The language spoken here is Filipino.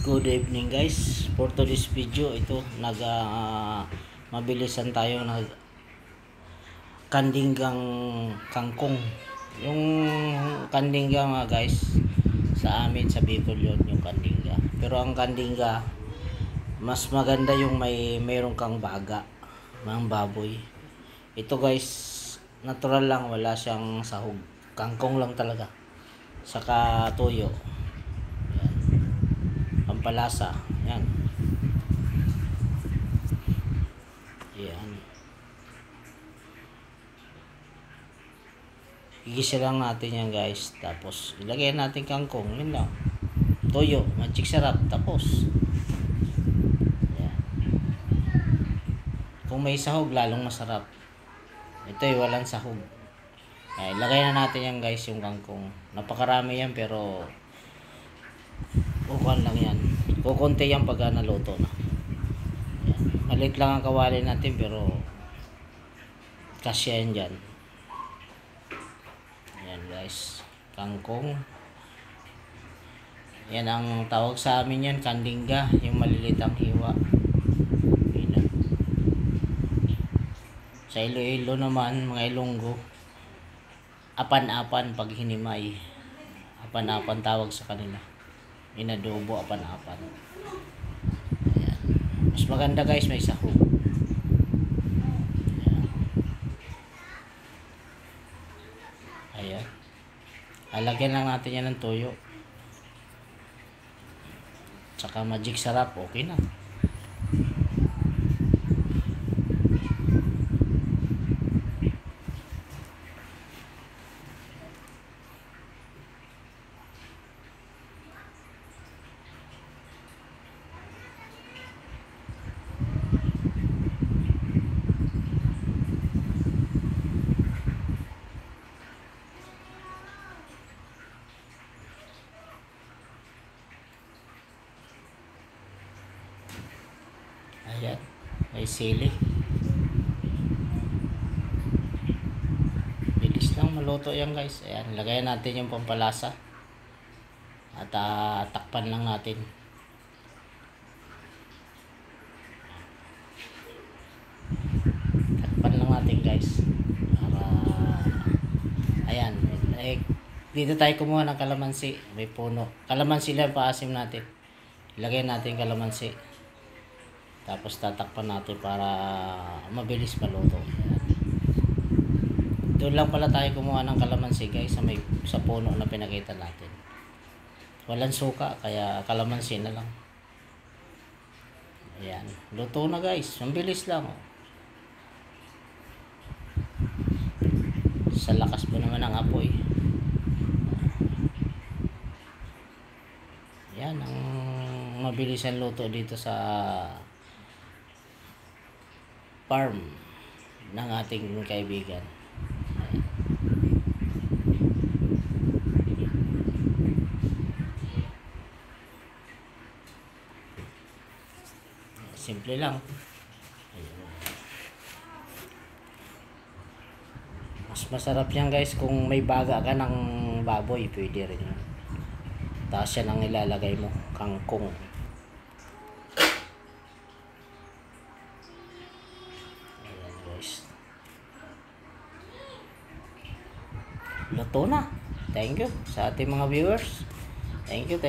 Good evening guys. For today's video, ito mabilisan tayo nag kandinggang kangkong. Yung kandingga nga guys, sa amin sa Bicol yun yung kandingga. Pero ang kandingga mas maganda yung mayroong kang baga, mga baboy. Ito guys, natural lang, wala siyang sahog. Kangkong lang talaga. Saka toyo. Pampalasa. Yan. Yan. Igisa lang natin yan guys. Tapos ilagay natin kangkong. Yun lang. Toyo. Magic sarap. Tapos. Yan. Kung may sahog, lalong masarap. Ito ay walang sahog. Ay, ilagay na natin yan guys, yung kangkong. Napakarami yan pero ukan lang yan. Kukunti yan pag naluto na. Yan. Maliit lang ang kawali natin pero kasya yan dyan. Yan guys. Kangkong. Yan ang tawag sa amin yan. Kandingga. Yung maliliit ang hiwa. Yan. Sa Iloilo naman, mga Ilonggo, apan-apan pag hinimay. Apan-apan tawag sa kanila. Inadobo, apan-apan. Ayan. Mas maganda guys, may sahog. Ayan. Ayan. Alagyan lang natin yan ng toyo. Tsaka magic sarap, okay na. Ayan, may sili. Bilis lang maluto yan guys. Ayan, lagayan natin yung pampalasa. At takpan lang natin. Takpan lang natin guys. Para, ayan, dito tayo kumuha ng kalamansi. May puno. Kalamansi lang paasim natin. Ilagay natin kalamansi. Tapos tatakpan natin para mabilis maluto. Doon lang pala tayo kumuha ng kalamansi guys sa puno na pinakita natin. Walang suka kaya kalamansi na lang. Ayan. Luto na guys. Ang bilis lang. Sa lakas po naman ng apoy. Yan ang mabilis ang luto dito sa farm ng ating kaibigan. Simple lang. Mas masarap yan guys kung may baga ka ng baboy, pwede rin. Tapos yan ang ilalagay mo, kangkong. Luto na. Thank you sa ating mga viewers. Thank you.